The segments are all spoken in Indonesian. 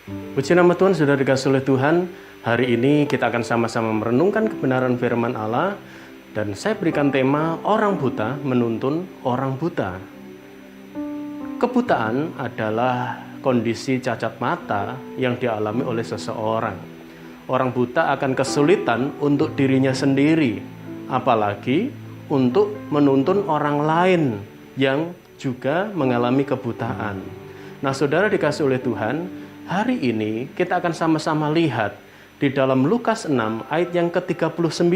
Puji nama Tuhan, sudah dikasih oleh Tuhan. Hari ini kita akan sama-sama merenungkan kebenaran firman Allah. Dan saya berikan tema orang buta menuntun orang buta. Kebutaan adalah kondisi cacat mata yang dialami oleh seseorang. Orang buta akan kesulitan untuk dirinya sendiri, apalagi untuk menuntun orang lain yang juga mengalami kebutaan. Nah, saudara dikasih oleh Tuhan, hari ini kita akan sama-sama lihat di dalam Lukas 6 ayat yang ke-39.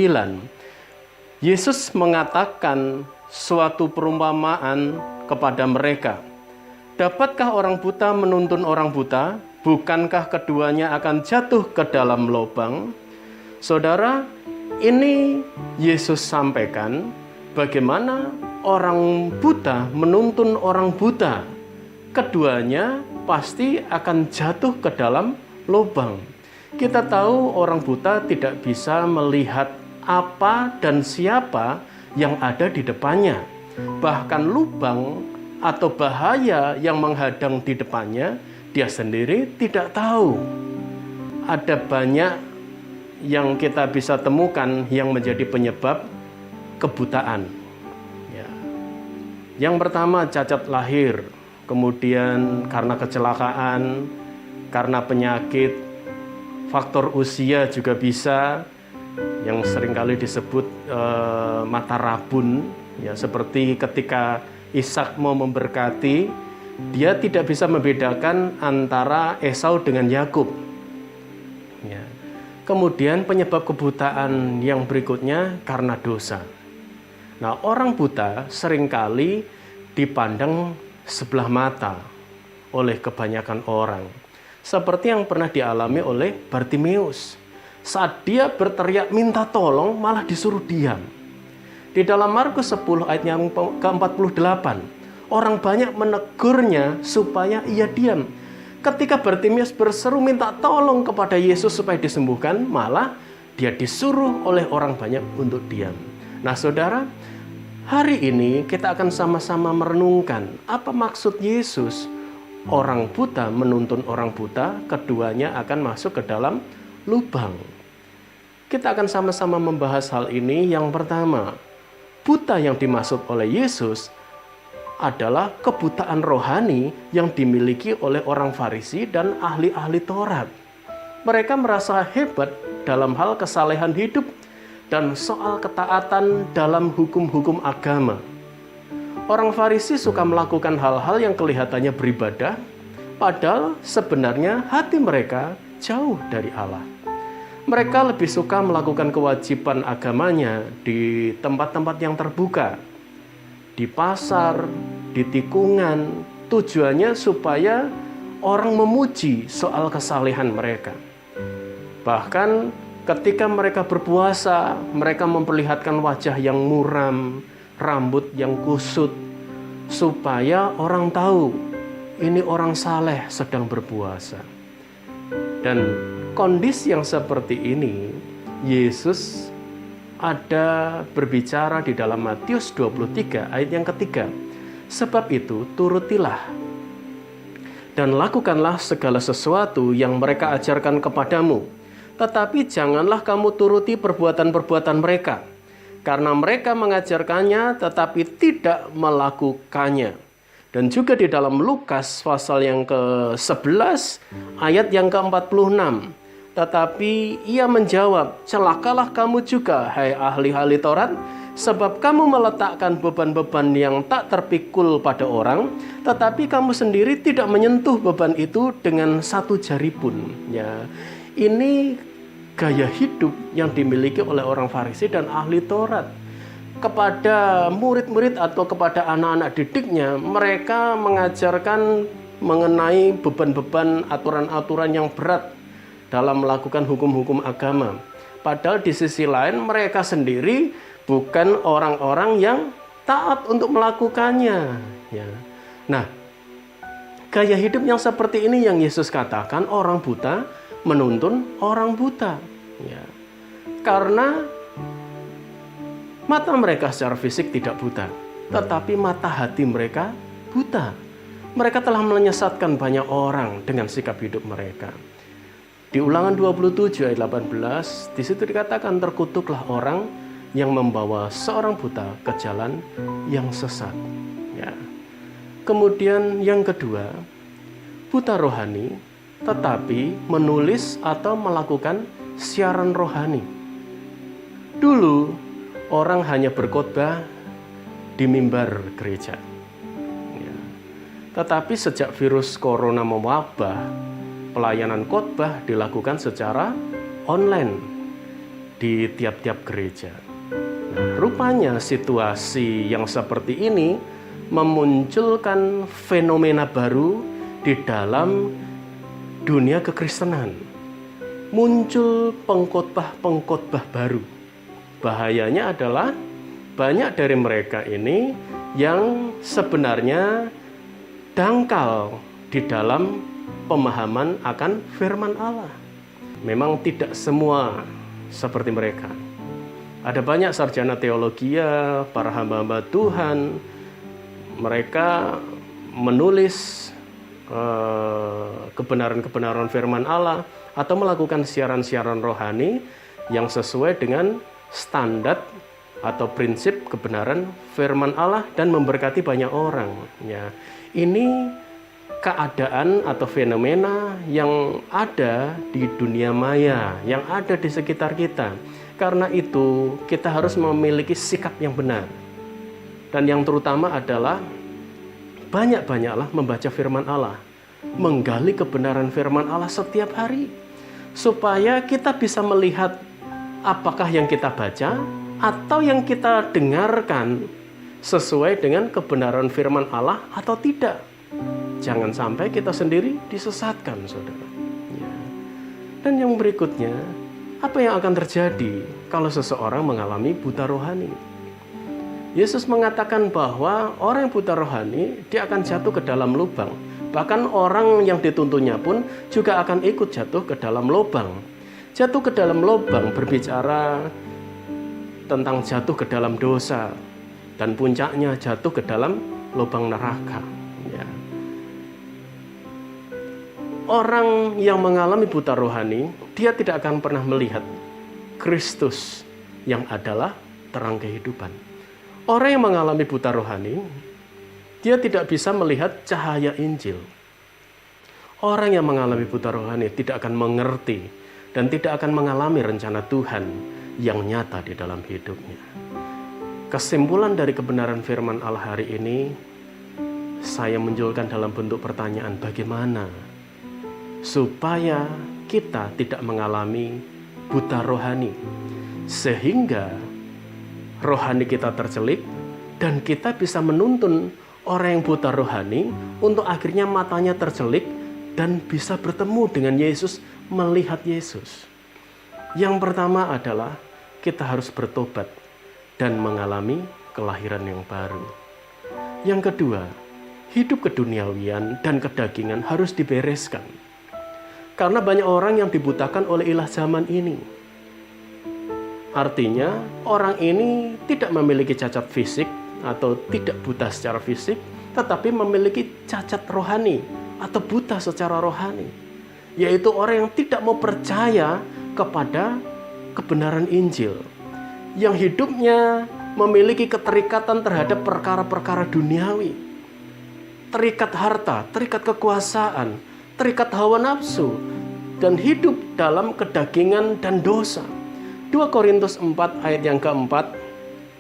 Yesus mengatakan suatu perumpamaan kepada mereka. Dapatkah orang buta menuntun orang buta? Bukankah keduanya akan jatuh ke dalam lubang? Saudara, ini Yesus sampaikan bagaimana orang buta menuntun orang buta. Keduanya pasti akan jatuh ke dalam lubang. Kita tahu orang buta tidak bisa melihat apa dan siapa yang ada di depannya. Bahkan lubang atau bahaya yang menghadang di depannya, dia sendiri tidak tahu. Ada banyak yang kita bisa temukan yang menjadi penyebab kebutaan. Ya. Yang pertama cacat lahir, kemudian karena kecelakaan, karena penyakit, faktor usia juga bisa, yang seringkali disebut mata rabun. Ya, seperti ketika Ishak mau memberkati, dia tidak bisa membedakan antara Esau dengan Yakub. Ya. Kemudian penyebab kebutaan yang berikutnya karena dosa. Nah, orang buta seringkali dipandang sebelah mata oleh kebanyakan orang. Seperti yang pernah dialami oleh Bartimeus. Saat dia berteriak minta tolong, malah disuruh diam. Di dalam Markus 10 ayat yang ke-48, orang banyak menegurnya supaya ia diam. Ketika Bartimeus berseru minta tolong kepada Yesus supaya disembuhkan, malah dia disuruh oleh orang banyak untuk diam. Nah, saudara, hari ini kita akan sama-sama merenungkan apa maksud Yesus. Orang buta menuntun orang buta, keduanya akan masuk ke dalam lubang. Kita akan sama-sama membahas hal ini. Yang pertama, buta yang dimaksud oleh Yesus adalah kebutaan rohani yang dimiliki oleh orang Farisi dan ahli-ahli Taurat. Mereka merasa hebat dalam hal kesalehan hidup dan soal ketaatan dalam hukum-hukum agama. Orang Farisi suka melakukan hal-hal yang kelihatannya beribadah, padahal sebenarnya hati mereka jauh dari Allah. Mereka lebih suka melakukan kewajiban agamanya di tempat-tempat yang terbuka, di pasar, di tikungan, tujuannya supaya orang memuji soal kesalehan mereka. Bahkan ketika mereka berpuasa, mereka memperlihatkan wajah yang muram, rambut yang kusut, supaya orang tahu ini orang saleh sedang berpuasa. Dan kondisi yang seperti ini, Yesus ada berbicara di dalam Matius 23 ayat yang ketiga. Sebab itu turutilah dan lakukanlah segala sesuatu yang mereka ajarkan kepadamu. Tetapi janganlah kamu turuti perbuatan-perbuatan mereka, karena mereka mengajarkannya tetapi tidak melakukannya. Dan juga di dalam Lukas pasal yang ke-11 ayat yang ke-46. Tetapi ia menjawab, celakalah kamu juga, hai ahli-ahli Taurat, sebab kamu meletakkan beban-beban yang tak terpikul pada orang, tetapi kamu sendiri tidak menyentuh beban itu dengan satu jari pun. Ya, ini gaya hidup yang dimiliki oleh orang Farisi dan ahli Taurat. Kepada murid-murid atau kepada anak-anak didiknya, mereka mengajarkan mengenai beban-beban aturan-aturan yang berat dalam melakukan hukum-hukum agama. Padahal di sisi lain mereka sendiri bukan orang-orang yang taat untuk melakukannya. Ya. Nah, gaya hidup yang seperti ini yang Yesus katakan orang buta menuntun orang buta. Ya. Karena mata mereka secara fisik tidak buta, tetapi mata hati mereka buta. Mereka telah menyesatkan banyak orang dengan sikap hidup mereka. Di Ulangan 27 ayat 18, di situ dikatakan terkutuklah orang yang membawa seorang buta ke jalan yang sesat. Ya. Kemudian yang kedua, buta rohani tetapi menulis atau melakukan siaran rohani. Dulu orang hanya berkhotbah di mimbar gereja. Ya. Tetapi sejak virus corona mewabah, pelayanan khotbah dilakukan secara online di tiap-tiap gereja. Nah, rupanya situasi yang seperti ini memunculkan fenomena baru di dalam dunia kekristenan. Muncul pengkhotbah-pengkhotbah baru. Bahayanya adalah banyak dari mereka ini yang sebenarnya dangkal di dalam pemahaman akan firman Allah. Memang tidak semua seperti mereka. Ada banyak sarjana teologi, para hamba-hamba Tuhan, mereka menulis kebenaran-kebenaran firman Allah atau melakukan siaran-siaran rohani yang sesuai dengan standar atau prinsip kebenaran firman Allah dan memberkati banyak orang. Ya, ini keadaan atau fenomena yang ada di dunia maya, yang ada di sekitar kita. Karena itu kita harus memiliki sikap yang benar. Dan yang terutama adalah banyak-banyaklah membaca firman Allah, menggali kebenaran firman Allah setiap hari, supaya kita bisa melihat apakah yang kita baca atau yang kita dengarkan sesuai dengan kebenaran firman Allah atau tidak. Jangan sampai kita sendiri disesatkan, saudara. Ya. Dan yang berikutnya, apa yang akan terjadi kalau seseorang mengalami buta rohani? Yesus mengatakan bahwa orang yang buta rohani, dia akan jatuh ke dalam lubang. Bahkan orang yang dituntunnya pun juga akan ikut jatuh ke dalam lubang. Jatuh ke dalam lubang berbicara tentang jatuh ke dalam dosa. Dan puncaknya jatuh ke dalam lubang neraka. Ya. Orang yang mengalami buta rohani, dia tidak akan pernah melihat Kristus yang adalah terang kehidupan. Orang yang mengalami buta rohani, dia tidak bisa melihat cahaya Injil. Orang yang mengalami buta rohani tidak akan mengerti dan tidak akan mengalami rencana Tuhan yang nyata di dalam hidupnya. Kesimpulan dari kebenaran firman Allah hari ini, saya munculkan dalam bentuk pertanyaan, bagaimana supaya kita tidak mengalami buta rohani, sehingga rohani kita tercelik dan kita bisa menuntun orang yang buta rohani untuk akhirnya matanya tercelik dan bisa bertemu dengan Yesus, melihat Yesus. Yang pertama adalah kita harus bertobat dan mengalami kelahiran yang baru. Yang kedua, hidup keduniawian dan kedagingan harus dibereskan. Karena banyak orang yang dibutakan oleh ilah zaman ini. Artinya, orang ini tidak memiliki cacat fisik atau tidak buta secara fisik, tetapi memiliki cacat rohani atau buta secara rohani. Yaitu orang yang tidak mau percaya kepada kebenaran Injil. Yang hidupnya memiliki keterikatan terhadap perkara-perkara duniawi. Terikat harta, terikat kekuasaan, terikat hawa nafsu, dan hidup dalam kedagingan dan dosa. 2 Korintus 4 ayat yang keempat,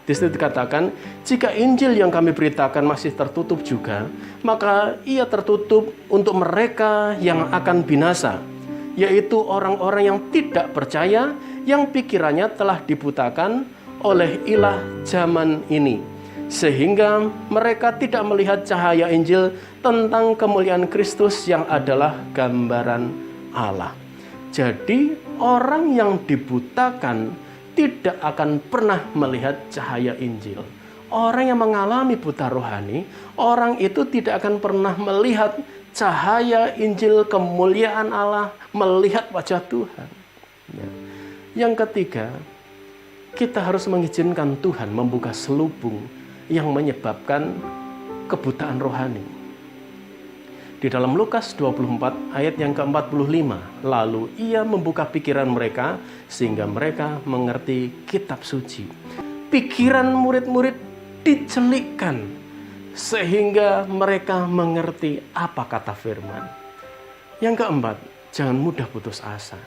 di situ dikatakan, jika Injil yang kami beritakan masih tertutup juga, maka ia tertutup untuk mereka yang akan binasa, yaitu orang-orang yang tidak percaya, yang pikirannya telah dibutakan oleh ilah zaman ini, sehingga mereka tidak melihat cahaya Injil tentang kemuliaan Kristus yang adalah gambaran Allah. Jadi orang yang dibutakan tidak akan pernah melihat cahaya Injil. Orang yang mengalami buta rohani, orang itu tidak akan pernah melihat cahaya Injil, kemuliaan Allah, melihat wajah Tuhan. Ya. Yang ketiga, kita harus mengizinkan Tuhan membuka selubung yang menyebabkan kebutaan rohani. Di dalam Lukas 24 ayat yang ke-45, lalu ia membuka pikiran mereka sehingga mereka mengerti kitab suci. Pikiran murid-murid dicelikkan sehingga mereka mengerti apa kata firman. Yang keempat, jangan mudah putus asa.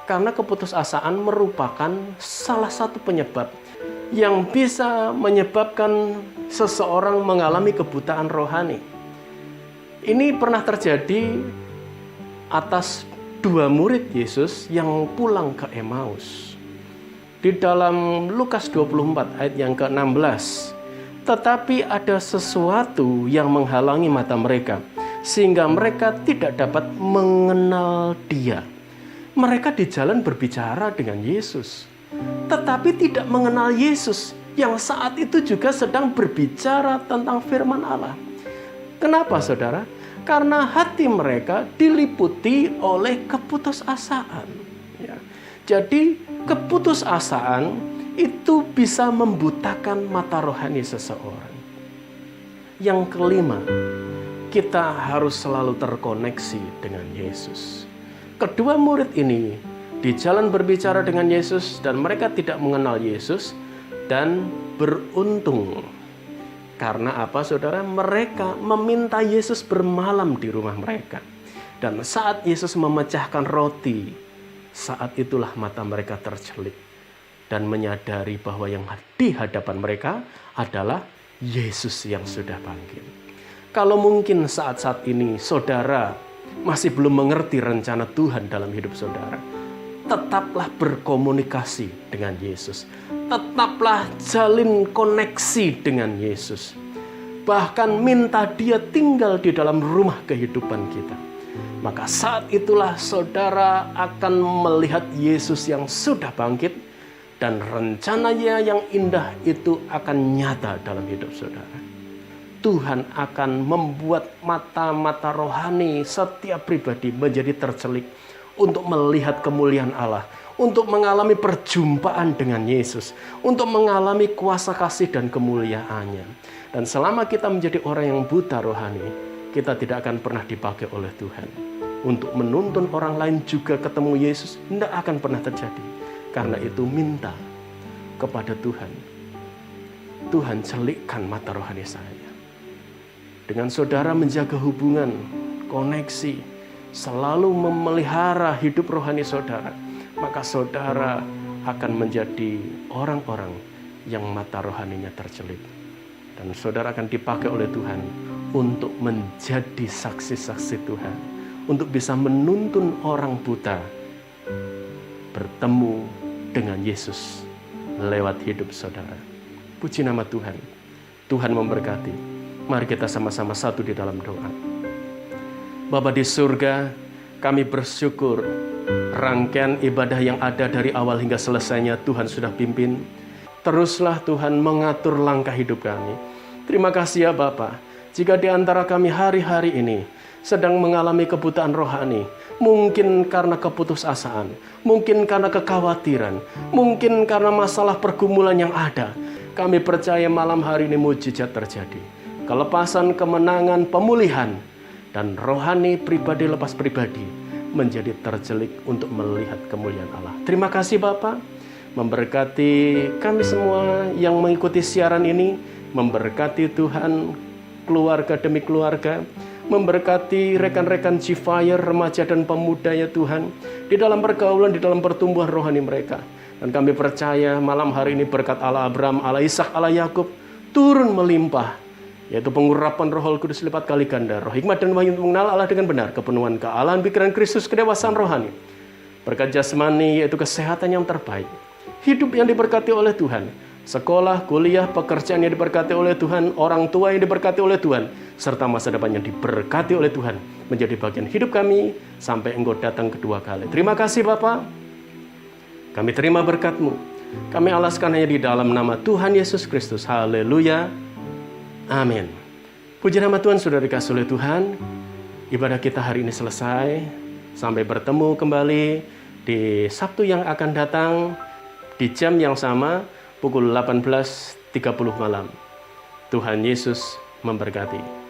Karena keputusasaan merupakan salah satu penyebab yang bisa menyebabkan seseorang mengalami kebutaan rohani. Ini pernah terjadi atas dua murid Yesus yang pulang ke Emmaus. Di dalam Lukas 24 ayat yang ke-16, tetapi ada sesuatu yang menghalangi mata mereka, sehingga mereka tidak dapat mengenal Dia. Mereka di jalan berbicara dengan Yesus, tetapi tidak mengenal Yesus yang saat itu juga sedang berbicara tentang firman Allah. Kenapa, saudara? Karena hati mereka diliputi oleh keputusasaan. Ya. Jadi keputusasaan itu bisa membutakan mata rohani seseorang. Yang kelima, kita harus selalu terkoneksi dengan Yesus. Kedua murid ini di jalan berbicara dengan Yesus dan mereka tidak mengenal Yesus, dan beruntung. Karena apa, saudara? Mereka meminta Yesus bermalam di rumah mereka. Dan saat Yesus memecahkan roti, saat itulah mata mereka tercelik dan menyadari bahwa yang di hadapan mereka adalah Yesus yang sudah bangkit. Kalau mungkin saat-saat ini saudara masih belum mengerti rencana Tuhan dalam hidup saudara, tetaplah berkomunikasi dengan Yesus. Tetaplah jalin koneksi dengan Yesus. Bahkan minta Dia tinggal di dalam rumah kehidupan kita. Maka saat itulah saudara akan melihat Yesus yang sudah bangkit, dan rencananya yang indah itu akan nyata dalam hidup saudara. Tuhan akan membuat mata-mata rohani setiap pribadi menjadi tercelik untuk melihat kemuliaan Allah, untuk mengalami perjumpaan dengan Yesus, untuk mengalami kuasa kasih dan kemuliaannya. Dan selama kita menjadi orang yang buta rohani, kita tidak akan pernah dipakai oleh Tuhan. Untuk menuntun orang lain juga ketemu Yesus, tidak akan pernah terjadi. Karena itu minta kepada Tuhan, Tuhan celikkan mata rohani saya. Dengan saudara menjaga hubungan, koneksi, selalu memelihara hidup rohani saudara, maka saudara akan menjadi orang-orang yang mata rohaninya tercelik. Dan saudara akan dipakai oleh Tuhan untuk menjadi saksi-saksi Tuhan, untuk bisa menuntun orang buta bertemu dengan Yesus lewat hidup saudara. Puji nama Tuhan. Tuhan memberkati. Mari kita sama-sama satu di dalam doa. Bapa di surga, kami bersyukur rangkaian ibadah yang ada dari awal hingga selesainya Tuhan sudah pimpin. Teruslah Tuhan mengatur langkah hidup kami. Terima kasih ya Bapa. Jika di antara kami hari-hari ini sedang mengalami kebutaan rohani, mungkin karena keputusasaan, mungkin karena kekhawatiran, mungkin karena masalah pergumulan yang ada, kami percaya malam hari ini mujizat terjadi. Kelepasan, kemenangan, pemulihan, dan rohani pribadi lepas pribadi menjadi tercelik untuk melihat kemuliaan Allah. Terima kasih Bapak, memberkati kami semua yang mengikuti siaran ini, memberkati Tuhan keluarga demi keluarga, memberkati rekan-rekan G-Fire, remaja dan pemuda ya Tuhan, di dalam pergaulan, di dalam pertumbuhan rohani mereka. Dan kami percaya malam hari ini berkat Allah Abraham, Allah Ishak, Allah Yakub turun melimpah, yaitu pengurapan Roh Kudus lipat kali ganda, roh hikmat dan wahyu untuk mengenal Allah dengan benar, kepenuhan kealahan pikiran Kristus, kedewasaan rohani, berkat jasmani yaitu kesehatan yang terbaik, hidup yang diberkati oleh Tuhan, sekolah, kuliah, pekerjaan yang diberkati oleh Tuhan, orang tua yang diberkati oleh Tuhan, serta masa depan yang diberkati oleh Tuhan menjadi bagian hidup kami sampai Engkau datang kedua kali. Terima kasih Bapa. Kami terima berkat-Mu. Kami alaskan hanya di dalam nama Tuhan Yesus Kristus. Haleluya. Amin. Puji nama Tuhan, sudah dikasih oleh Tuhan. Ibadah kita hari ini selesai. Sampai bertemu kembali di Sabtu yang akan datang di jam yang sama, pukul 18.30 malam. Tuhan Yesus memberkati.